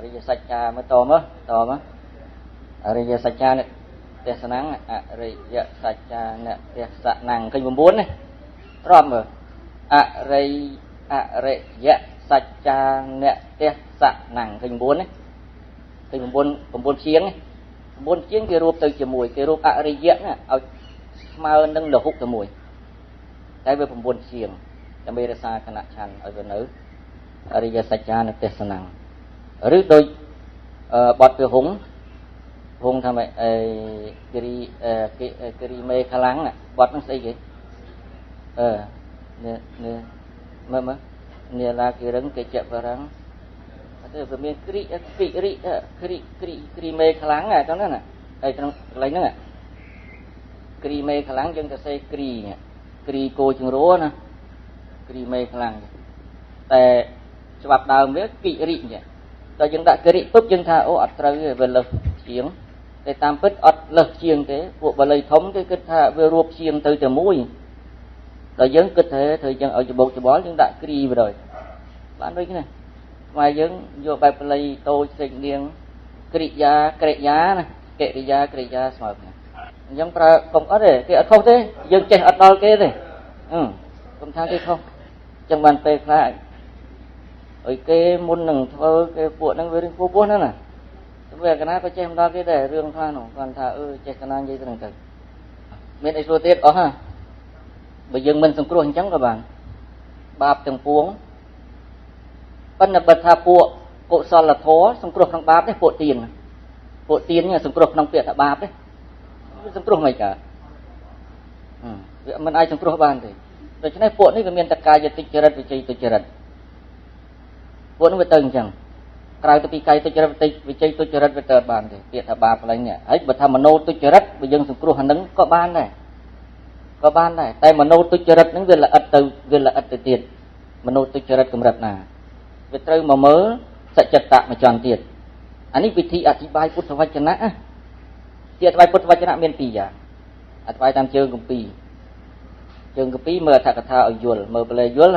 រិយសច្ចាមើលតមើលអរិយសច្ចានេះទេសនាអរិយសច្ចាអ្នកទេសនាឃើញ9នេះរាប់មើលអរិយសច្ចាអ្នកទេសនាឃើញ9នេះឃើញ9ជាង9ជាងគេរួមទៅជាមួយគេរួមអរិយណាឲ្យស្មើនឹងលហុកទៅមួយតែវា9ជាងដើម្បីរក្សាគណៈឆាន់ឲ្យវានៅអរិយសច្ចាអ្នកទេសនាឬដូចបទពហុងថាម៉េចគិរីមេខ្លាំងបទហ្នឹងស្អីគេនេះមើលនេះឡាគិរឹងគេចបរាំងតែវាមានគ្រីមេខ្លាំងអញ្ចឹងណាហើយក្នុងកន្លែងហ្នឹងគ្រីមេខ្លាំងយើងទៅសេគ្រីគោជង្រួណាគ្រីមេខ្លាំងតែច្បាប់ដើមវាគិរិអញ្ចឹងដល់យើងដាក់គិរិពុបយើងថាអូអត់ត្រូវទេវាលើសជាងតែតាមពិតអត់លើសជាងទេពួកបាលីធំគេគិតថាវារួបជាងទៅតែមួយដល់យើងគិតថាធ្វើចឹងឲ្យច្បោកច្បល់យើងដាក់គ្រីទៅដល់បានដូចនេះខ្មែរយើងយកបែបបាលីតូចសេចនាងកិរិយាណាកិរិយាស្មើគ្នាអញ្ចឹងប្រើកុំអត់ទេគេអត់ខុសទេយើងចេះអត់ដល់គេទេកុំថាគេខុសអញ្ចឹងបានពេលខ្លះឲ្យគេមុននឹងធ្វើគេពួកហ្នឹងវារឿងពោះហ្នឹងណាវាកណាក៏ចេះមិនដល់គេដែររឿងខ្លះនោះគាត់ថាចេះកណានិយាយទៅនឹងទៅមានអីស្រួលទៀតអស់ហ่าបើយើងមិនសង្គ្រោះអញ្ចឹងក៏បានបាបទាំងពួងប៉ុន្តែបើថាពួកកុសលធម៌សង្គ្រោះក្នុងបាបទេពួកទាននេះសង្គ្រោះក្នុងពាក្យថាបាបទេវាសង្គ្រោះមិនកើតវាមិនអាចសង្គ្រោះបានទេដូច្នេះពួកនេះវាមានតកាយតិចរិតវិជ័យទុច្ចរិតពួកនោះវាទៅអញ្ចឹងក្រៅទៅពីកាយទុច្ចរិតវិជ័យទុច្ចរិតវាទៅបានទេពាក្យថាបាបកន្លែងនេះហើយបើថាមโนទុច្ចរិតបើយើងសង្គ្រោះអានឹងក៏បានដែរតែមโนទុច្ចរិតហ្នឹងវាល្អិតទៅទៀតមโนទុច្ចរិតកម្រិតណាវាត្រូវមកមើលសច្ចតៈមួយចន្ទទៀតអានេះវិធីអធិប្បាយពុទ្ធវចនៈទីអធិប្បាយពុទ្ធវចនៈមាន2យ៉ាងអធិប្បាយតាមជើងគម្ពីរមើលអត្ថកថាឲ្យយល់មើលបលេយល់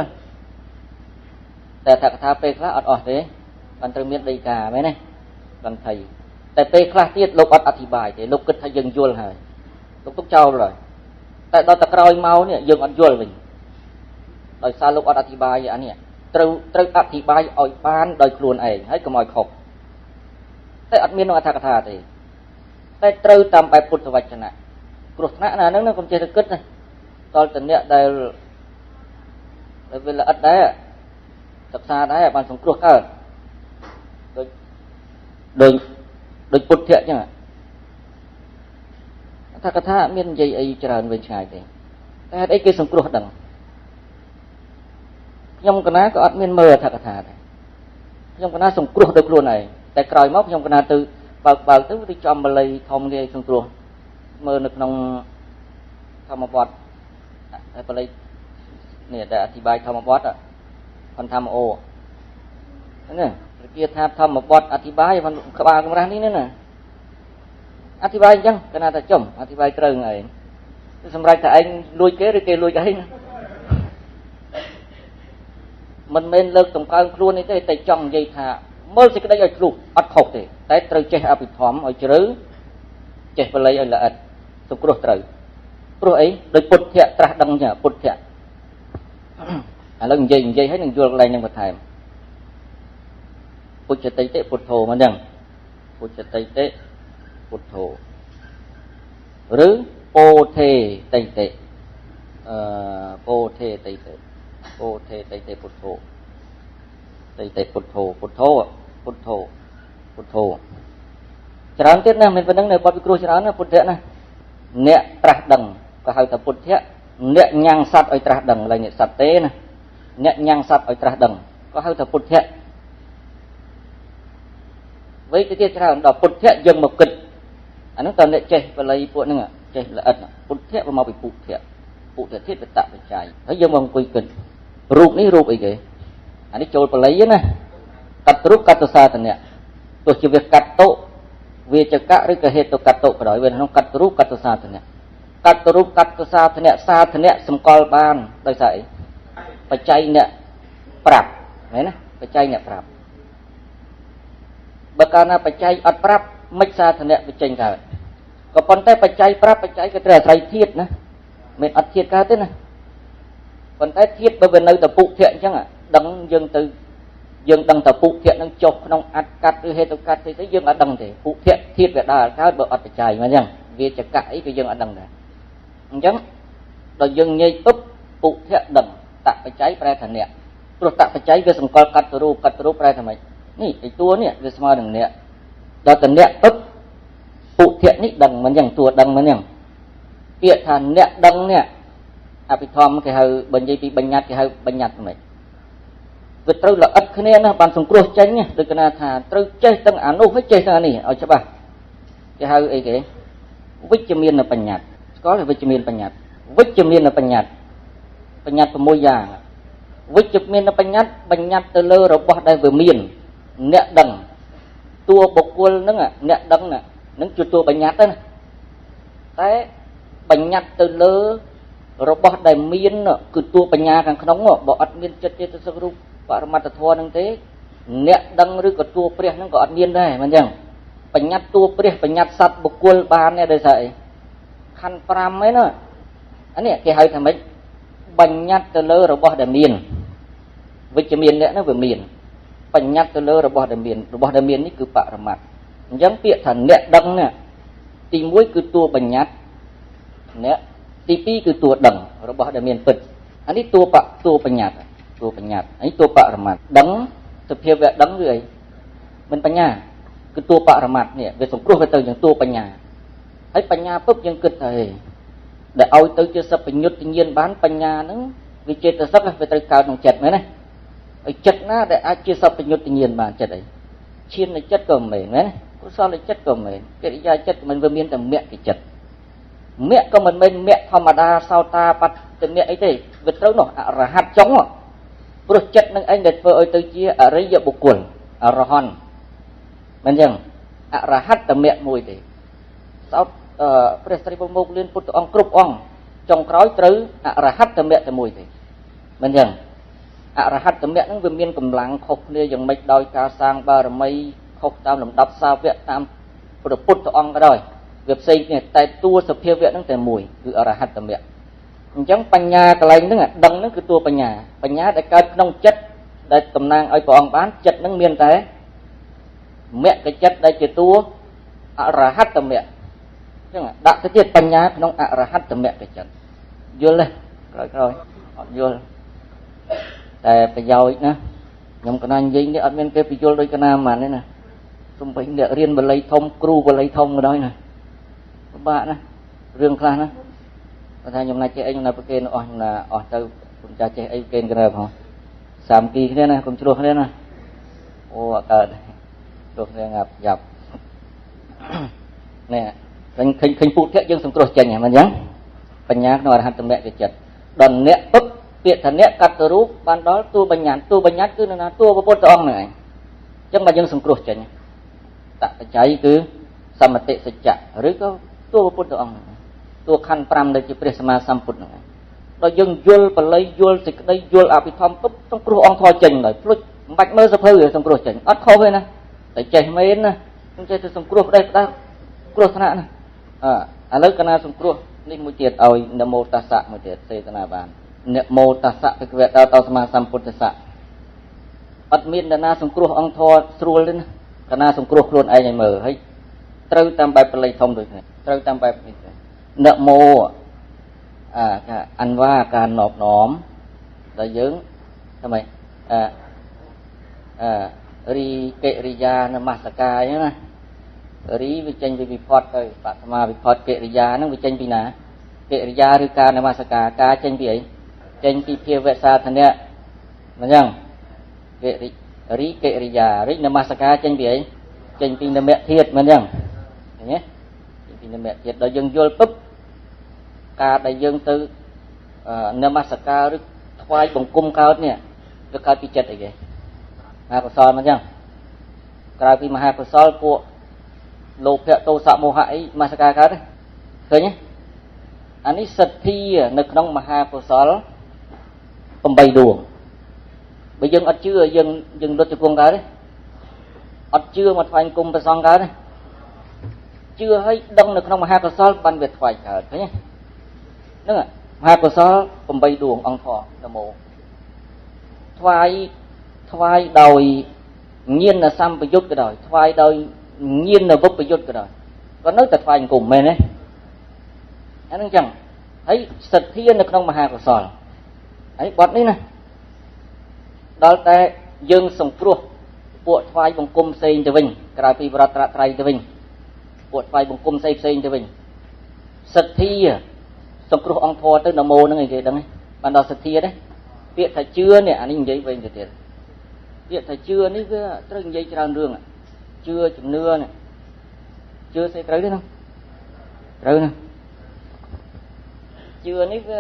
តែអត្ថកថាពេលខ្លះអត់អស់ទេបានត្រូវមានដីកាមែនទេបានថៃតែពេលខ្លះទៀតលោកអត់អធិប្បាយទេលោកគិតថាយើងយល់ហើយលោកទុកចោលហើយតែដល់តែក្រោយមកនេះយើងអត់យល់វិញដោយសារលោកអត់អធិប្បាយអានេះត្រូវអធិប្បាយឲ្យបានដោយខ្លួនឯងហើយកុំឲ្យខុសតែអត់មានក្នុងអត្ថកថាទេតែត្រូវតាមបែបពុទ្ធវចនៈគ្រោះថ្នាក់ណាហ្នឹងកុំចេះទៅគិតណាតលតអ្នកដែលវាល្អិតដែរសិក្សាដែរបានសង្គ្រោះកើតដូចពុទ្ធៈអញ្ចឹងអត្ថកថាមាននិយាយអីច្រើនវិញឆ្ងាយទេតែហេតុអីគេសង្គ្រោះដឹងខ្ញុំកណាក៏អត់មានមើលអត្ថកថាដែរខ្ញុំកណាសង្គ្រោះដោយខ្លួនឯងតែក្រោយមកខ្ញុំកណាទៅបើកទៅទៅចំបល័យធំគេសង្គ្រោះមើលនៅក្នុងធម្មបទហើយបល័យនេះតែអធិប្បាយធម្មបទផនធម្មអូនេះគេថាធម្មបទអធិប្បាយផនក្បាលកម្រាស់នេះណាអធិប្បាយអញ្ចឹងកណាតែចំអធិប្បាយត្រូវឯងសម្រាប់តែឯងលួចគេឬគេលួចឯងមិនមែនលើកតម្កើងខ្លួននេះទេតែចង់និយាយថាមើលសេចក្តីឲ្យជ្រុះអត់ខុសទេតែត្រូវចេះអភិធម្មឲ្យជ្រៅចេះបល័យឲ្យល្អិតសង្គ្រោះត្រូវព្រោះអីដោយពុទ្ធៈត្រាស់ដឹងចឹងពុទ្ធៈឥឡូវនិយាយឲ្យនឹងយល់កន្លែងនឹងបន្ថែមពុច្ចតិតិពុទ្ធោមិនចឹងពុច្ចតិតិពុទ្ធោឬពោធេតិតិពោធេតិតិពោធេតិតិពុទ្ធោតិតិពុទ្ធោច្រើនទៀតណាមិនប៉ុណ្្នឹងនៅបទពិគ្រោះច្រើនណាពុទ្ធៈណាអ្នកត្រាស់ដឹងក៏ហៅថាពុទ្ធៈអ្នកញ៉ាំងសត្វឲ្យត្រាស់ដឹងឡើយអ្នកសត្វទេណាអ្នកញ៉ាំងសត្វឲ្យត្រាស់ដឹងក៏ហៅថាពុទ្ធៈវេទទៀតច្រើនដល់ពុទ្ធៈយើងមកគិតអានោះតើអ្នកចេះបល័យពួកហ្នឹងចេះល្អិតពុទ្ធៈមកពីពុទ្ធៈធាតុបតបច្ច័យហើយយើងមកអង្គុយគិតរូបនេះរូបអីគេអានេះចូលបល័យណាកតរូបកតសាធនៈទោះជាវាកតតុវាចកៈឬក៏ហេតុកតតុក៏ដោយវាក្នុងកតរូបកតសាធនៈកតរូបកតសាធនៈសាធនៈសម្គាល់បានដោយសារអីបច្ច័យអ្នកប្រាប់មែនណាបច្ច័យអ្នកប្រាប់ បើកាលណាបច្ច័យអត់ប្រាប់មិនសាធនៈវាចេញកើតក៏ប៉ុន្តែបច្ច័យប្រាប់បច្ច័យក៏ត្រូវអាស្រ័យធាតុណាមិនអត់ធាតុកើតទេណាប៉ុន្តែធាតុបើវានៅតែពុធៈអញ្ចឹងដឹងយើងដឹងតែពុធៈនឹងចុះក្នុងអត្តកាត់ឬហេតុកាត់ទៅយើងអត់ដឹងទេពុធៈធាតុវាដើរកើតបើអត់បច្ច័យមកអញ្ចឹងវាចកៈអីក៏យើងអត់ដឹងដែរអញ្ចឹងដល់យើងញែកពុពុធៈដឹងតបច្ច័យប្រែថាអ្នកព្រោះតបច្ច័យវាសង្កល់កាត់រូបប្រែថាម៉េចនេះឯតួនេះវាស្មើនឹងអ្នកដល់តអ្នកពុធៈនេះដឹងមិនអញ្ចឹងតួដឹងមិនអញ្ចឹងពាក្យថាអ្នកដឹងនេះអភិធម្មគេហៅបើនិយាយពីបញ្ញត្តិគេហៅបញ្ញត្តិហ្មងវាត្រូវល្អិតគ្នាណាបានសង្គ្រោះចេញដូចគេថាត្រូវចេះទាំងអានោះហើយចេះទាំងអានេះឲ្យច្បាស់គេហៅអីគេវិជ្ជមានបញ្ញត្តិស្គាល់វិជ្ជមានបញ្ញត្តិវិជ្ជមានបញ្ញត្តិ6យ៉ាងវិជ្ជមានបញ្ញត្តិទៅលើរបស់ដែលវាមានអ្នកដឹងតួបុគ្គលហ្នឹងអ្នកដឹងហ្នឹងជាតួបញ្ញត្តិណាតែបញ្ញត្តិទៅលើរបស់ដែលមានគឺតួបញ្ញាខាងក្នុងបើអត់មានចិត្តចេតសិករូបបរមត្តធម៌ហ្នឹងទេអ្នកដឹងឬក៏តួព្រះហ្នឹងក៏អត់មានដែរមិនអញ្ចឹងបញ្ញត្តិតួព្រះបញ្ញត្តិសត្វបុគ្គលបានទេដោយសារអីខណ្ឌ5ហ្នឹងណាអានេះគេហៅថាម៉េចបញ្ញត្តិទៅលើរបស់ដែលមានវិជ្ជមានអ្នកហ្នឹងវាមានបញ្ញត្តិទៅលើរបស់ដែលមាននេះគឺបរមត្តអញ្ចឹងពាក្យថាអ្នកដឹងនេះទី1គឺតួបញ្ញត្តិអ្នកទី2គឺតួដឹងរបស់ដែលមានពិតអានេះតួបញ្ញត្តិនេះតួបរមត្តដឹងសភាវៈដឹងគឺអីមិនបញ្ញាគឺតួបរមត្តនេះវាសង្គ្រោះទៅយ៉ាងតួបញ្ញាហើយបញ្ញាពុបយើងគិតថាដែលឲ្យទៅជាសព្វញ្ញុតញ្ញាណបានបញ្ញាហ្នឹងវាចេតសិកវាត្រូវកើតក្នុងចិត្តមែនទេហើយចិត្តណាដែលអាចជាសព្វញ្ញុតញ្ញាណបានចិត្តអីឈាននៃចិត្តក៏មិនមែនមែនកុសលនៃចិត្តក៏មិនមែនកិរិយាចិត្តមិនវាមានតែមគ្គចិត្តមគ្គក៏មិនមែនមគ្គធម្មតាសោតាបត្តមគ្គអីទេវាត្រូវនោះអរហັດចុងព្រោះចិត្តនឹងឯងដែលធ្វើឲ្យទៅជាអរិយបុគ្គលអរហន្តមិនអញ្ចឹងអរហត្តមគ្គមួយទេសោតព្រះស្រីប្រមុខលឿនពុទ្ធអង្គគ្រប់អង្គចុងក្រោយត្រូវអរហត្តមគ្គតែមួយទេមិនអញ្ចឹងអរហត្តមគ្គហ្នឹងវាមានកម្លាំងខុសគ្នាយ៉ាងម៉េចដោយការសាងបារមីខុសតាមលំដាប់សាវកតាមព្រះពុទ្ធអង្គក៏ដោយវាផ្សេងគ្នាតែតួសភាវៈហ្នឹងតែមួយគឺអរហត្តមគ្គអញ្ចឹងបញ្ញាកន្លែងហ្នឹងដឹងហ្នឹងគឺតួបញ្ញាដែលកើតក្នុងចិត្តដែលតំណាងឲ្យព្រះអង្គបានចិត្តហ្នឹងមានតែមគ្គចិត្តដែលជាតួអរហត្តមគ្គអញ្ចឹងដាក់ទៅទៀតបញ្ញាក្នុងអរហត្តមគ្គចិត្តយល់ទេក្រោយអត់យល់តែប្រយោជន៍ណាខ្ញុំកណានិយាយនេះអត់មានគេបញ្យល់ដូចកណាហ្មងទេណាសំបីអ្នករៀនបល័យធំគ្រូបល័យធំក៏ដោយណាពិបាកណារឿងខ្លះណាបើថាខ្ញុំណាចេះអីខ្ញុំណាប្រគេនអស់ខ្ញុំណាអស់ទៅខ្ញុំចាស់ចេះអីគេក៏ដែរផងសាមគ្គីគ្នាណាកុំឆ្លោះគ្នាណាអូអត់កើតឆ្លោះគ្នាងាប់យ៉ាប់នេះឃើញពុទ្ធៈយើងសង្គ្រោះចេញហ្នឹងអញ្ចឹងបញ្ញាក្នុងអរហត្តមគ្គចិត្តដល់អ្នកពុទ្ធពាក្យថាអ្នកកត្តរូបបានដល់តួបញ្ញត្តិគឺនៅណាតួពុទ្ធអង្គហ្នឹងឯងអញ្ចឹងបើយើងសង្គ្រោះចេញតបច្ច័យគឺសមតិសច្ចៈឬក៏តួពុទ្ធអង្គតួខណ្ឌ5ដែលជាព្រះសម្មាសម្ពុទ្ធហ្នឹងដល់យើងយល់បល័យយល់សេចក្តីយល់អភិធម្មពុទ្ធសង្គ្រោះអង្គធរចេញដល់ភ្លេចមិនបាច់មើលសភៅសង្គ្រោះចេញអត់ខុសទេណាតែចេះមែនណាខ្ញុំចេះទៅសង្គ្រោះផ្ដេសផ្ដាស់គ្រោះថ្នាក់ណាឥឡូវកណាសង្គ្រោះនេះមួយទៀតឲ្យនមោតស្សៈមួយទៀតសេតនាបាននមោតស្សៈភិក្ខវេតោសម្មាសម្ពុទ្ធស្សៈអត់មាននរណាសង្គ្រោះអង្គធរស្រួលទេណាកណាសង្គ្រោះខ្លួនឯងឲ្យមើលហើយត្រូវតាមបែបបល័យធំដូចនេះត្រូវតាមបែបនេះនមោអន្វាការណបណំដល់យើងថាម៉េចរីកិរិយានមស្ការអញ្ចឹងណារីវាចេញពីវិផតទៅបតមាវិផតកិរិយាហ្នឹងវាចេញពីណាកិរិយាឬការនមស្ការការចេញពីអីចេញពីភាវៈសាធនៈអញ្ចឹងរីកិរិយារីនមស្ការចេញពីអីចេញពីនមៈធាតុមិនអញ្ចឹងឃើញទេចេញពីនមៈធាតុដល់យើងយល់ពុបការដែលយើងទៅនមស្ការឬថ្វាយបង្គំកើតនេះវាកើតពីចិត្តអីគេមហាកុសលមិនអញ្ចឹងក្រៅពីមហាកុសលពួកលោភៈទោសៈមោហៈអីនមស្ការកើតទេឃើញទេអានេះសទ្ធានៅក្នុងមហាកុសល8ដួងបើយើងអត់ជឿយើងលុតជង្គង់កើតទេ ọt chưa một vài cùng bà xong cả này chưa hay đông được không mà hai cơ sở ban biệt thoại cả thấy nhé đúng không hai cơ sở cùng bay đuồng ông thọ là mộ thoại đòi nhiên là xăm bị dút cái đời thoại đòi nhiên là vấp bị dút cái đời còn nói thật thoại cùng mình đấy anh nói chẳng thấy sạch thiên được không mà hai cơ sở ấy bọt đi này đó là dương sông pruo bộ thoại bằng cung xây từ vinh cái pi vật trai từ vinh bộ thoại bằng cung xây từ vinh sạch thi sông pruo ông thọ tới nằm mô nó người kia đằng ấy ban đầu sạch thi đấy việc thầy chưa nè anh ấy vậy thì tiền việc thầy chưa ní cái trơn dây tràn đường à chưa chừng nưa này chưa xây tới đấy không rồi nè chưa ní cái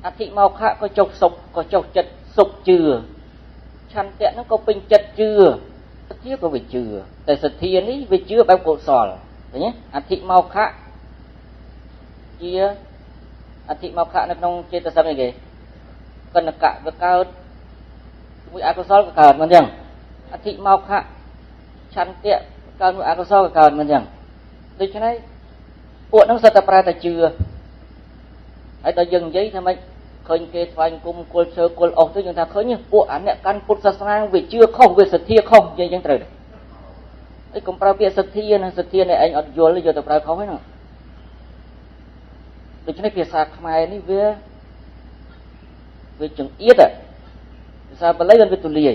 anh thị mau khác có chọc sục có chọc chật sục chưa chăn tiện nó có pin chật chưa thiết có về chưa tại sự thiên ấy về chưa bao cột sò đấy nhé anh thị mau khác chia anh thị mau khác nó trong trên ta xem này kì cần là cả cái cao mũi áo sò cái card mình chẳng anh thị mau khác chăn tiện cao mũi áo sò cái card mình chẳng đây cho này bộ nó sẽ tập ra tại chưa ấy ta dừng giấy thôi mấy khơi kê phanh cung côn sơ côn ốc tới chúng ta khơi như bộ án này căn phút sa sang về chưa không về sạch thia không vậy chẳng trời ấy cũng bao bia sạch thia này anh ở vô lấy vô tập ra không hết nào được cho nên việc sạc mai này về chừng ít à sao bà lấy lên về tụi lìa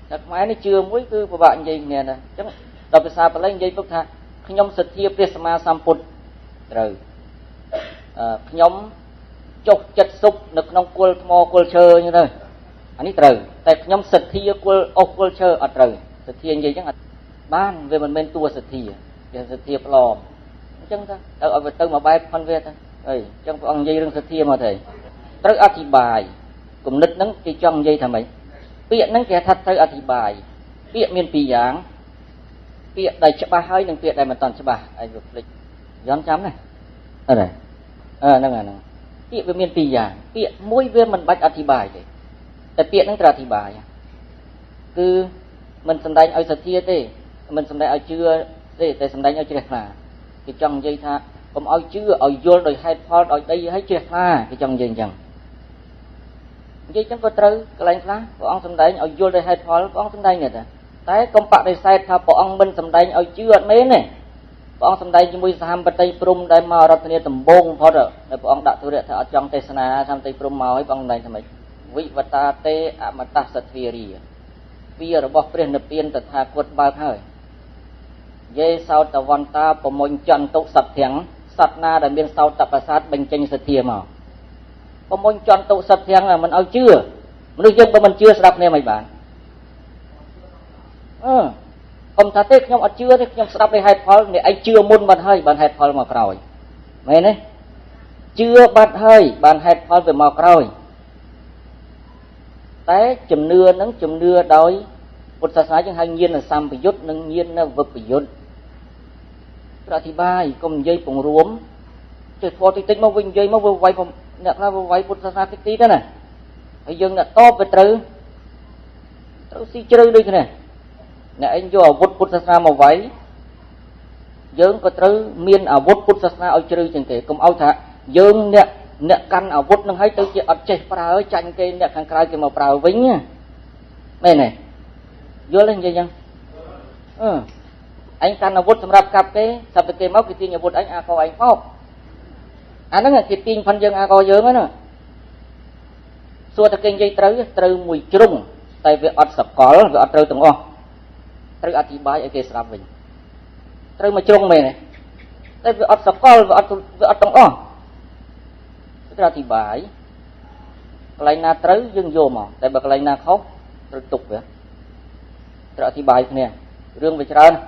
sạc mai này chưa mỗi cứ của bạn gì nè nè chẳng đọc về sao bà lấy dây phúc tha khi nhóm sạch thia presma samput rồi nhóm chốt chất xúc được nông quân mò quân chơi như thế anh ấy trời tại nhóm sạch thi quân ốc quân chơi ở trời sạch thi gì chẳng ban về mình bên tua sạch thi về sạch thi lò chẳng ta ở về tư mà bay phân về thôi trong ông dây rừng sạch thi mà thầy rất ati bài cùng nứt nắng cái trong dây thằng mấy biện nắng kẻ thật tới ati bài biện miền pì giáng biện đầy chợ ba hơi đừng biện đầy mà toàn chợ ba ai được lịch dám chấm này ở đây năng à năng biện về miền pì giáng biện mỗi về mình bạch ati bài đấyแต่เปียกนั่งตราธิบายคือมันสำแดงเอาสัตย์เทียเต้มันสำแดงเอาเชื่อเต้แต่สำแดงเอาเชื่อมาคือจังใจท่าผมเอาเชื่อเอาโยนโดยให้พอโดยได้ให้เชื่อมาคือจังใจจังใจจังก็ตรึกอะไรคล้าพระองค์สำแดงเอาโยนโดยให้พอพระองค์สำแดงเนี่ยแต่กรมปะในไซต์ท่าพระองค์มันสำแดงเอาเชื่อเม้เนี่ยพระองค์สำแดงจมูกสามปฏิปรุมได้มารัตเนียตำบงพอเด้อแต่พระองค์ดักตัวเดียถ้าจังเทศนาทำปฏิปรุมมาให้พระองค์ได้ทำไมวิวัตเตอมตะสัตวีรีวีระบบเปลี่ยนเปลี่ยนแต่ทากดบาให้เยสาวตะวันตาประมวลจันตุสัตเถียงสัตนาได้เบียนสาวตะประสาทเป็นจังสัตเทียมาประมวลจันตุสัตเถียงน่ะมันเอาเชื่อมันรู้ยังว่ามันเชื่อสลับเนี่ยไม่บานผมท่าเต็กยมเอาเชื่อเต็กยมสลับในไฮพอลเนี่ยไอเชื่อมุนบันให้บันไฮพอลมากรอยไหมเนี่ยเชื่อบันให้บันไฮพอลไปมากรอยแต่จุ่มเนื้อนั้นจุ่มเนื้อโดยพุทธศาสนาจึงให้เงียนlà samประยุทธ์นั่งเงียนlà vậtประยุทธ์อธิบายก็มันยัยปงรวมจุดพอติดมาวิ่งยัยมาไวผมเนี่ยเราไวพุทธศาสนาติดนั่นน่ะไอ้ยังเนี่ยโตไปตรึสิตรึด้วยกันเนี่ยไอ้โยอาวุธพุทธศาสนามาไว้ยังก็ตรึเมียนอาวุธพุทธศาสนาเอาตรึจังเกะก็เอาถ้ายังเนี่ยกันอาวุธนั่งให้ตัวเจ้าอัดเจ็บปลาเอ้ยจันเกเนี่ยข้างกลางจะมาปลาวิ่งเนี่ยไม่เนี่ยเยอะเลยยังanhกันอาวุธสำหรับกับเกสับเกมักกิติอาวุธanhอาโกanhพบอันนั้นกิติพันยังอาโกเยอะมั้ยน่ะส่วนตะเกียงใจตรึมวยจุ่มแต่เวอดสับกอลเวอดตรึตรงอ้อตรึอธิบายไอ้เกสรับวิ่งตรึมาจุ่มไหมเนี่ยแต่เวอดสับกอลเวอดตรงอ้ออธิบายกลายนาตรึยังโยมแต่บางกลายนาเขาตรึตุกเลยอธิบายเนี่ยเรื่องวิจารณ์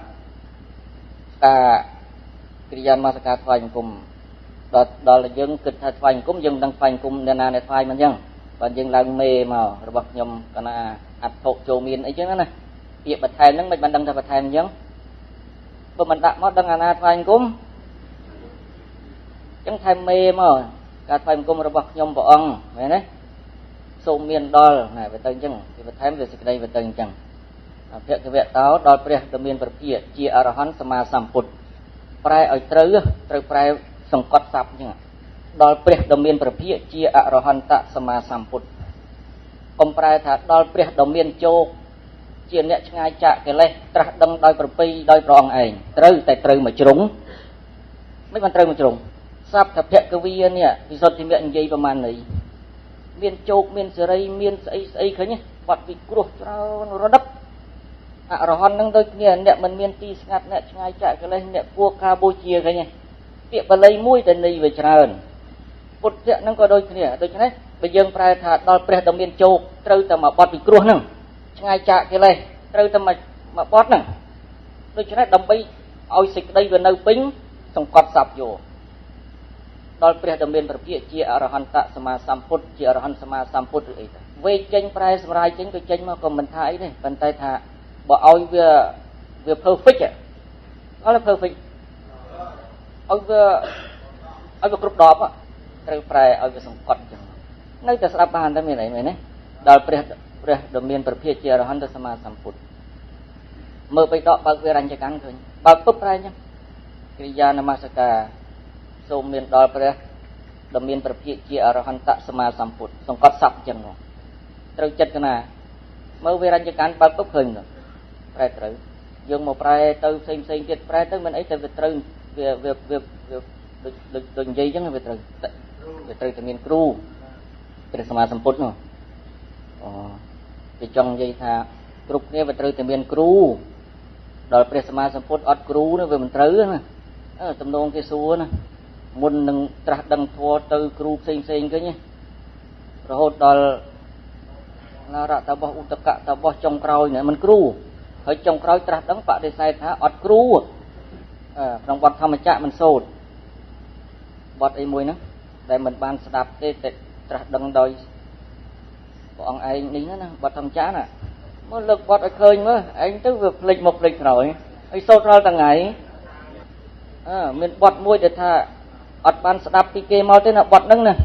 กิริยามาสกัดไฟกุมดอลยังกิดไฟกุมยังดังไฟกุมเดนาในไฟมันยังบางยังลังเมมาระบบยมกันนาอัดโตโจมีนไอ้เจ้านั่นน่ะเปียบบัดแทนนั่งไม่บันดังแต่บัดแทนยังพอมันดักมอดดังนาไฟกุมยังไทยเมมาการไฟกุมระบบยมบ่องเห็นไหมโซเมียนดอลไหนไปตึงจังไปแทนไปสกัดไปตึงจัง ភគវៈតោដល់ព្រះដ៏មានព្រះភិក្ខជាអរហន្តសម្មាសម្ពុទ្ធប្រែឲ្យត្រូវប្រែសង្កត់ស័ព្ទអញ្ចឹងដល់ព្រះដ៏មានព្រះភិក្ខជាអរហន្តសម្មាសម្ពុទ្ធកុំប្រែថាដល់ព្រះដ៏មានជោគជាអ្នកឆ្ងាយចាកកិលេសត្រាស់ដឹងដោយប្រពៃដោយព្រះអង្គឯងត្រូវតែត្រូវមួយជ្រុងមិនបានត្រូវមួយជ្រុងសព្ទភគវីនេះវិសុទ្ធិមគ្គនិយាយប្រមាណនេះមានជោគមានសេរីមានស្អីឃើញបាត់វិគ្រោះច្រើនរដឹកអរហន្តនឹងដូចគ្នាអ្នកមិនមានទីស្ងាត់អ្នកឆ្ងាយចាកកិលេសអ្នកគួរការបូជាឃើញពាក្យបាលីមួយតែន័យវាច្រើនពុទ្ធៈនឹងក៏ដូចគ្នាដូច្នេះបើយើងប្រែថាដល់ព្រះដ៏មានជោគត្រូវតែមកបាត់វិគ្រោះហ្នឹងឆ្ងាយចាកកិលេសត្រូវតែមកបាត់ហ្នឹងដូច្នេះដើម្បីឲ្យសេចក្តីវានៅពេញសង្កត់ស័ព្ទយកដល់ព្រះដ៏មានព្រះភិក្ខជាអរហន្តសម្មាសម្ពុទ្ធជាអរហន្តសម្មាសម្ពុទ្ធឬអីទៅវេចេញប្រែសម្រាយចេញក៏ចេញមកក៏មិនថាអីទេប៉ុន្តែថាបើឲ្យវា perfect អត់ perfect ឲ្យវាគ្រប់10ត្រូវប្រែឲ្យវាសង្កត់អញ្ចឹងនៅតែស្ដាប់បានតែមានអីមែនទេដល់ព្រះដ៏មានព្រះភិក្ខជាអរហន្តសម្មាសម្ពុទ្ធមើលបិដកបើកវារញ្ញកម្មឃើញបើកពុបប្រែអញ្ចឹងកិរិយានមស្ការសូមមានដល់ព្រះដ៏មានព្រះភិក្ខជាអរហន្តសម្មាសម្ពុទ្ធសង្កត់ស័ព្ទអញ្ចឹងត្រូវចិត្តកណាមើលវារញ្ញកម្មបើកពុបឃើញប្រែត្រូវយើងមកប្រែទៅផ្សេងទៀតប្រែទៅមិនអីតែវាត្រូវវាដូចនិយាយអញ្ចឹងវាត្រូវតែមានគ្រូព្រះសម្មាសម្ពុទ្ធនោះវាចង់និយាយថាគ្រប់គ្នាវាត្រូវតែមានគ្រូដល់ព្រះសម្មាសម្ពុទ្ធអត់គ្រូនោះវាមិនត្រូវណាតំណងគេសួរណាមុននឹងត្រាស់ដឹងធម៌ទៅគ្រូផ្សេងឃើញរហូតដល់នារតបោះឧតកៈតបោះចុងក្រោយនេះមិនគ្រូហើយចុងក្រោយត្រាស់ដឹងបដិសេធថាអត់គ្រូក្នុងបទធម្មចក្រមិនសូត្របទអីមួយហ្នឹងដែលមិនបានស្ដាប់ទេតែត្រាស់ដឹងដោយព្រះអង្គឯងនេះណាបទធម្មចក្រណាមើលលើកបទឲ្យឃើញមើលឯងទៅវាភ្លេចមកភ្លេចក្រោយហើយសូត្ររាល់ថ្ងៃមានបទមួយដែលថាអត់បានស្ដាប់ពីគេមកទេណាបទហ្នឹងណា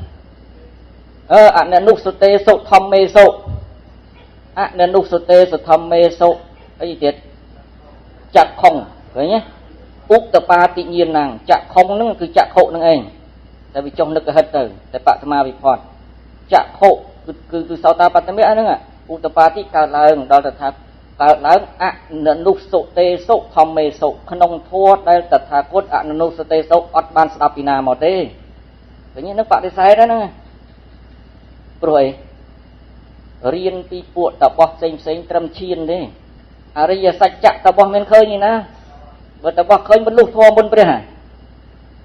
អននុសតេសុធម្មេសុអននុសតេសុធម្មេសុអីទៀតចក្ខុងឃើញទេឧបតបាតិញ្ញាណចក្ខុងហ្នឹងគឺចក្ខុហ្នឹងឯងតែវាចុះនឹកកហិតទៅតែបតមាវិផតចក្ខុគឺសោតាបត្តមិហ្នឹងឧបតបាតិកើតឡើងដល់ទៅថាកើតឡើងអននុសតេសុធម្មេសុក្នុងធម៌ដែលតថាគតអននុសតេសុអត់បានស្ដាប់ពីណាមកទេឃើញហ្នឹងបដិសេធហ្នឹងព្រោះអីរៀនពីពួកតបោះផ្សេងត្រឹមឈានទេអរិយសច្ចៈតបោះមានឃើញទេណាបើតបោះឃើញបរលុះធម៌មុនព្រះ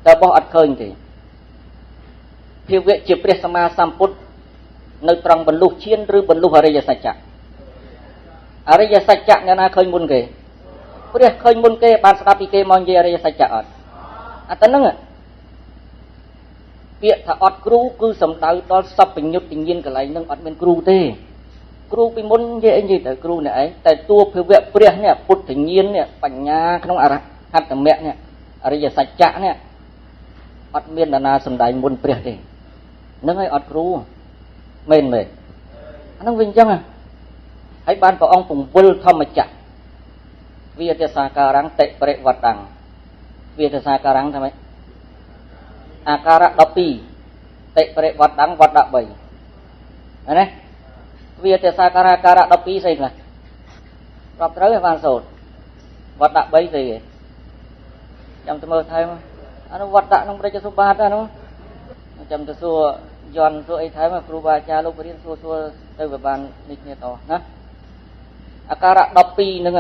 តបោះអត់ឃើញទេភាវៈជាព្រះសម្មាសម្ពុទ្ធនៅត្រង់បរលុះឈានឬបរលុះអរិយសច្ចៈអរិយសច្ចៈអ្នកណាឃើញមុនគេព្រះឃើញមុនគេបានស្ដាប់ពីគេមកនិយាយអរិយសច្ចៈអត់អាទៅហ្នឹងពាក្យថាអត់គ្រូគឺសំដៅដល់សពញ្ញុតវិញ្ញាណកន្លែងហ្នឹងអត់មានគ្រូទេគ្រូពីមុននិយាយអីនិយាយទៅគ្រូនេះឯងតែតួភាវៈព្រះនេះពុទ្ធញ្ញាណនេះបញ្ញាក្នុងអរហត្តមគ្គនេះអរិយសច្ចៈនេះអត់មាននរណាសំដែងមុនព្រះទេហ្នឹងហើយអត់គ្រូមែនអាហ្នឹងវិញអញ្ចឹងហើយបានព្រះអង្គពង្វល់ធម្មចក្រវាទសាការੰតិបរិវត្តੰវាទសាការੰថាម៉េចអាការៈ12តិបរិវត្តੰវត្ត13ណាវាទសាការៈ12ស្អីខ្លះរាប់ត្រូវឲ្យបានសូត្រវត្ត13ស្អីគេចាំទៅមើលថែមអានោះវត្តក្នុងព្រះចសុបាទអានោះចាំទៅសួរយន់សួរអីថែមគ្រូបាអាចារ្យលោកបរិញ្ញាសួរទៅវាបាននេះគ្នាតណាអាការៈ12ហ្នឹង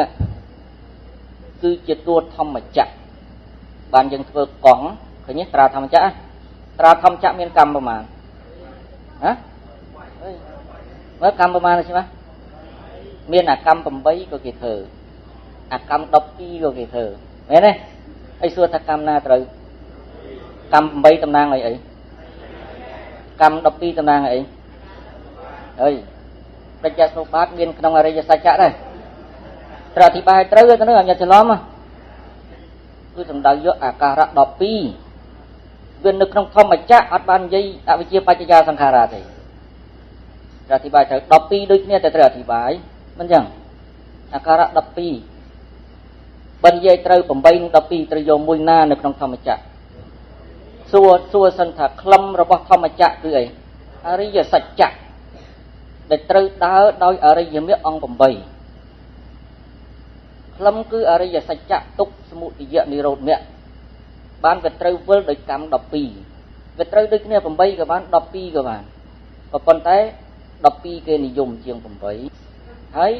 គឺជាតួធម្មចក្របានយើងធ្វើកង់ឃើញទេត្រាធម្មចក្រត្រាធម្មចក្រមានកម្មប្រមាណណាមើលកម្មប្រមាណទេច្បាស់មានអាកម្ម8ក៏គេធ្វើអាកម្ម12ក៏គេធ្វើមែនទេហើយសួរថាកម្មណាត្រូវកម្ម8តំណាងអីកម្ម12តំណាងអីហើយប្រជ្ជសុបាទមានក្នុងអរិយសច្ចៈដែរត្រូវអធិប្បាយត្រូវទៅនឹងអញ្ញាច្រឡំគឺសំដៅយកអាការៈ12វានៅក្នុងធម្មចក្រអត់បាននិយាយអវិជ្ជាបច្ចយាសង្ខារៈទេត្រូវអធិប្បាយត្រូវ12ដូចគ្នាតែត្រូវអធិប្បាយមិនចឹង អាការៈ12បើនិយាយត្រូវ8និង12ត្រូវយកមួយណានៅក្នុងធម្មចក្រសួរសិនថាក្លឹមរបស់ធម្មចក្រគឺអីអរិយសច្ចៈដែលត្រូវដើរដោយអរិយមគ្គអង្គ8ក្លឹមគឺអរិយសច្ចៈទុក្ខសមុទយនិរោធមគ្គបានវាត្រូវវិលដោយកម្ម12វាត្រូវដូចគ្នា8ក៏បាន12ក៏បានប៉ុន្តែ12គេនិយមជាង8ហើយ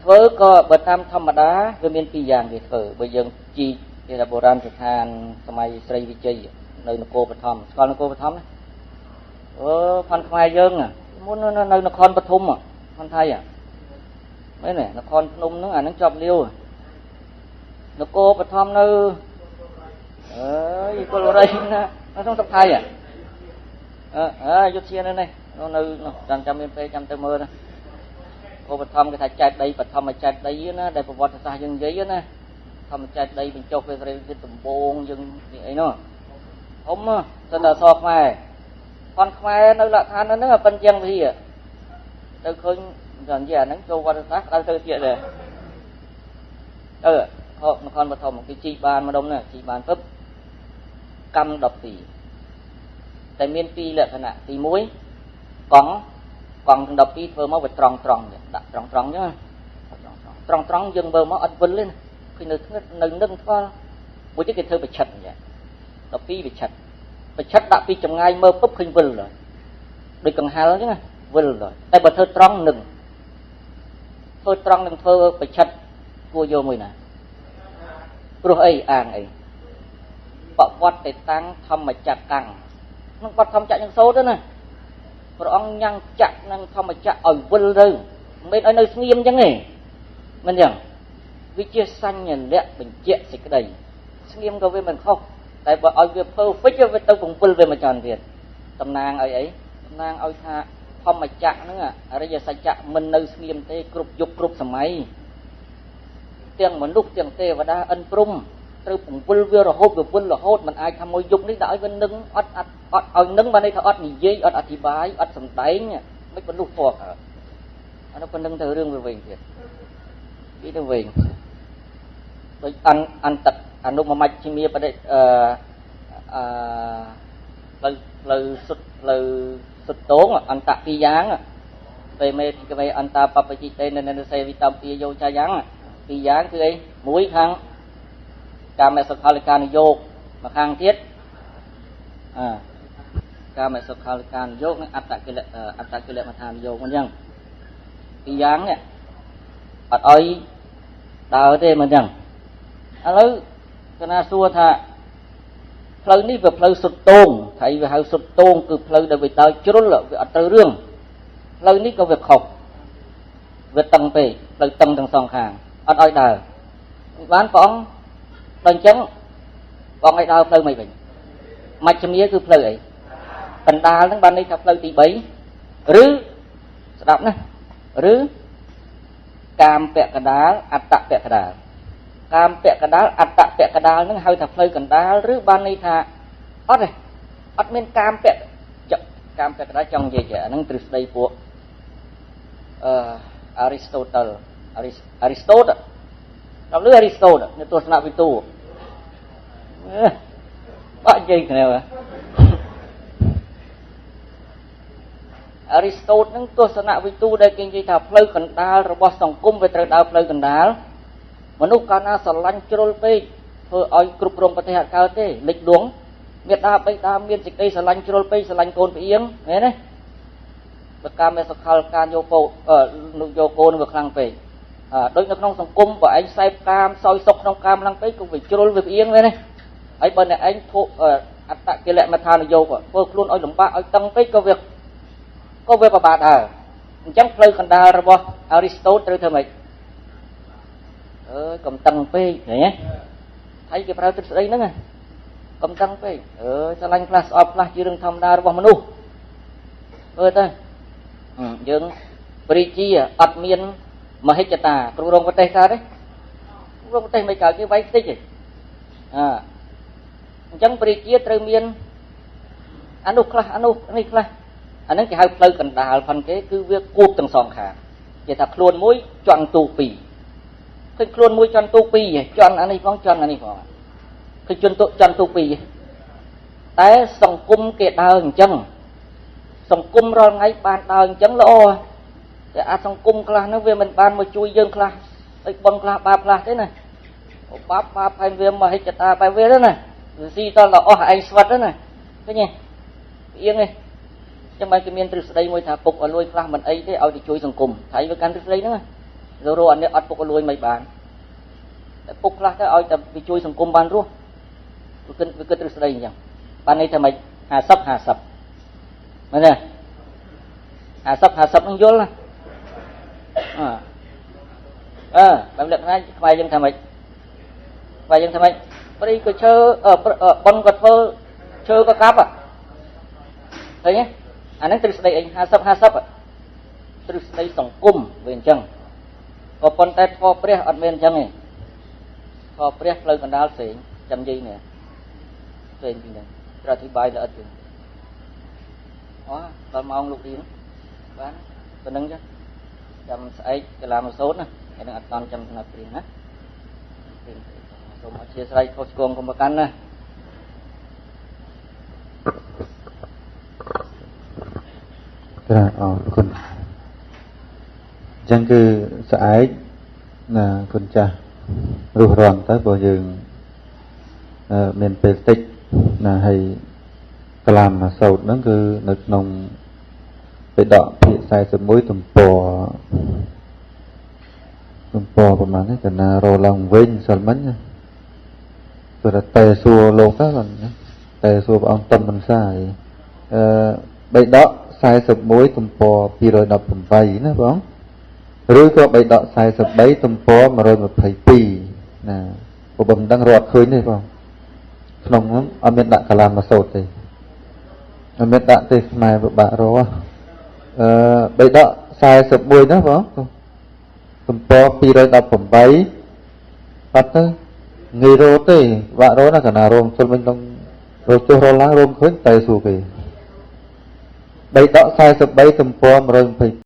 ធ្វើក៏បើតាមធម្មតាវាមាន2យ៉ាងគេធ្វើបើយើងជីកគេថាបុរាណស្ថានសម័យស្រីវិជ័យនៅនគរបឋមស្គាល់នគរបឋមណាផាន់ខ្មែរយើងមុននៅនគរបឋមផាន់ថៃមែនទេនគរភ្នំហ្នឹងអាហ្នឹងជាប់លាวนគរបឋមនៅគល់បរិយណានៅក្នុងស្រុកថៃយុទ្ធជានៅនេះនៅចាំមានពេលចាំទៅមើលណាឧបត្ថម្ភគេថាចែកដីបឋមចែកដីណាដែលប្រវត្តិសាស្ត្រយើងនិយាយណាធម្មចែកដីបញ្ចុះពេលស្រីវិទ្យាដំបងយើងអីនោះធំទៅដល់សខ្មែរផនខ្មែរនៅលក្ខខណ្ឌហ្នឹងប៉ិនជាងវាទៅឃើញតែនិយាយអាហ្នឹងចូលវត្តសាស្ត្រដល់ទៅទៀតដែរនគរបឋមគេជីកបានម្ដុំណាជីកបានពឹបកម្ម12តែមាន2លក្ខណៈទី1កង់12ធ្វើមកវាត្រង់ដាក់ត្រង់អញ្ចឹងត្រង់យើងមើលមកអត់វិលទេឃើញនៅស្ងឹតនៅនឹងស្គាល់មួយទៀតគេធ្វើបច្ឆិតអញ្ចឹង12បច្ឆិតដាក់ពីចម្ងាយមើលពុបឃើញវិលហើយដូចកង្ហែលអញ្ចឹងវិលហើយតែបើធ្វើត្រង់នឹងធ្វើបច្ឆិតគួរយកមួយណាព្រោះអីអាងអីបវត្តទៅតាំងធម្មចក្រកាំងក្នុងបទធម្មចក្រយើងសូត្រទៅណាព្រះអង្គញ៉ាំងចាក់នឹងធម្មចក្រឲ្យវិលទៅមិនឲ្យនៅស្ងៀមអញ្ចឹងទេមិនអញ្ចឹងវាជាសញ្ញាលក្ខបញ្ជាក់សេចក្តីស្ងៀមក៏វាមិនខុសតែបើឲ្យវា perfect វាទៅពង្វិលវាមកចន់ទៀតតំណាងឲ្យអីតំណាងឲ្យថាធម្មចក្រហ្នឹងអរិយសច្ចៈមិននៅស្ងៀមទេគ្រប់យុគគ្រប់សម័យទាំងមនុស្សទាំងទេវតាអិនព្រំត្រូវពង្វិលវារហូតវាវិលរហូតមិនអាចថាមួយយុគនេះដាក់ឲ្យវានឹងអត់ឲ្យនឹងបានន័យថាអត់និយាយអត់អធិប្បាយអត់សំដែងមិនបលុះធေါ်កើតអានោះប៉ុណ្្នឹងទៅរឿងវាវិញទៀតពីទៅវិញដូចអន្តអនុមមជ្ឈិមាបដិផ្លូវសុទ្ធតងអន្តពីរយ៉ាងពេលមេពីកវេអន្តបបជិតេនសេវិតំពីយោចាយ៉ាងពីរយ៉ាងគឺអីមួយខាងកាមសុខលកានុយោគមកខាងទៀតកាមសុខលកានុយោគនិងអត្តកិលមថានុយោគមិនអញ្ចឹងពីរយ៉ាងនេះអត់អុយដើរទេមិនអញ្ចឹងឥឡូវកណាសួរថាផ្លូវនេះវាផ្លូវសុទ្ធតងថៃវាហៅសុទ្ធតងគឺផ្លូវដែលវាដើរជ្រុលវាអត់ត្រូវរឿងផ្លូវនេះក៏វាខុសវាតឹងពេកផ្លូវតឹងទាំងសងខាងអត់ឲ្យដើរបានព្រះអង្គដល់អញ្ចឹងបងឲ្យដើរផ្លូវមិនវិញមជ្ឈិមាគឺផ្លូវអីកណ្ដាលហ្នឹងបានន័យថាផ្លូវទី3ឬស្ដាប់ណាឬកាមពៈកដាលអត្តពៈកដាលកាមពៈកដាលអត្តពៈកដាលហ្នឹងហៅថាផ្លូវកណ្ដាលឬបានន័យថាអត់ទេអត់មានកាមពៈកដាលចង់និយាយអាហ្នឹងទ្រឹស្ដីពួកអារីស្តូតលដល់លឺអារីស្តូតនៅទស្សនវិទូបាក់និយាយគ្នាអារីស្តូតនឹងទស្សនវិទូដែលគេនិយាយថាផ្លូវកណ្ដាលរបស់សង្គមវាត្រូវដើរផ្លូវកណ្ដាលមនុស្សកាលណាស្រឡាញ់ជ្រុលពេកធ្វើឲ្យគ្រប់គ្រងប្រទេសអត់កើតទេលិចលង់មេដាបៃតាមានសេចក្តីស្រឡាញ់ជ្រុលពេកស្រឡាញ់កូនផ្អៀងមែនទេបើកាមេសខលការយកកូនវាខ្លាំងពេកដូចនៅក្នុងសង្គមបើឯងខ្សែកាមសោយសុខក្នុងកាមខ្លាំងពេកក៏វាជ្រុលវាផ្អៀងមែនទេហើយបើអ្នកឯងធុអត្តកិលមថានយោគធ្វើខ្លួនឲ្យលំបាកឲ្យតឹងពេកក៏វាប្របាកដែរអញ្ចឹងផ្លូវកណ្ដាលរបស់អារីស្តូតត្រូវធ្វើម៉េចកុំតឹងពេកឃើញទេហើយគេប្រើទិដ្ឋស្ដីហ្នឹងកុំតឹងពេកស្រឡាញ់ខ្លះស្អប់ខ្លះជារឿងធម្មតារបស់មនុស្សមើលទៅយើងព្រីជាអត់មានមហិច្ឆតាគ្រប់គ្រងប្រទេសកើតទេគ្រប់គ្រងប្រទេសមិនកើតគេវាយខ្ទេចទេអញ្ចឹងព្រីជាត្រូវមានអនុខ្លះអនុនេះខ្លះអាហ្នឹងគេហៅផ្លូវកណ្ដាលផាន់គេគឺវាគួបទាំងសងខាងគេថាខ្លួនមួយជាន់ទូពីរ ឃើញខ្លួនមួយចន់ទូពីរចន់អានេះផងចន់អានេះផងឃើញចន់ទូពីរតែសង្គមគេដើរអញ្ចឹងសង្គមរាល់ថ្ងៃបានដើរអញ្ចឹងល្អតែអាសង្គមខ្លះហ្នឹងវាមិនបានមកជួយយើងខ្លះអីបងខ្លះបាបខ្លះទេណាបាបហើយវាមកហិច្ចតាបែបវាទេណាស៊ីតលអស់ឯងស្វិតទេណាឃើញទេអៀងទេចឹងបានគេមានទ្រឹស្ដីមួយថាពុកឲ្យលួយខ្លះមិនអីទេឲ្យទៅជួយសង្គមថៃវាកាន់ទ្រឹស្ដីហ្នឹងរស់អត់នេះអត់ពុកឲ្យលួយមិនបានតែពុកខ្លះទៅឲ្យតែវាជួយសង្គមបានរស់វាគិតទ្រឹស្ដីអញ្ចឹងបានន័យថាម៉េច50 មែនទេ50 នឹងយល់ណាបែបលក្ខណៈខ្វាយយើងថាម៉េចព្រៃក៏ឈើបនក៏ធ្វើឈើក៏កាប់ឃើញទេអាហ្នឹងទ្រឹស្ដីអី50 ទ្រឹស្ដីសង្គមវាអញ្ចឹងក៏ប៉ុន្តែធម៌ព្រះអត់មានអញ្ចឹងទេធម៌ព្រះផ្លូវកណ្ដាលផ្សេងចាំនិយាយនេះផ្សេងពីហ្នឹងត្រូវអធិប្បាយល្អិតទៀតដល់ម៉ោងលោករៀនបានប៉ុណ្្នឹងចាចាំស្អែកកលាមកសូត្រណាហើយនឹងអត់តន់ចាំស្នាប់ព្រៀនណាសូមអធិស្ឋានខុសឆ្គងកុំប្រកាន់ណាអរគុណអញ្ចឹងគឺស្អែកណាគុណចាស់រុះរាន់ទៅព្រោះយើងមានពេលតិចណាហើយកលាមសូត្រហ្នឹងគឺនៅក្នុងបេដកភាគ41ទំព័រប្រហែលនេះកណារឡើងវិញសិលមិញព្រោះតែសួរលោកទៅបងតែសួរព្រះអង្គតំមិនសាយបេដក41ទំព័រ218ណាបងឬក៏បេដក43ទំព័រ122ណាព្រោះបើមិនដឹងរត់ឃើញទេបងក្នុងនោះអត់មានដាក់កលាមសូត្រទេអត់មានដាក់ទេខ្មែរពិបាករកបេដក41ណាបងទំព័រ218បាត់ទៅងាយរកទេបាក់រកណាកណារោមស្លវិញក្នុងរកចុះរឡើងរោមឃើញតែសួរគេបេដក43ទំព័រ122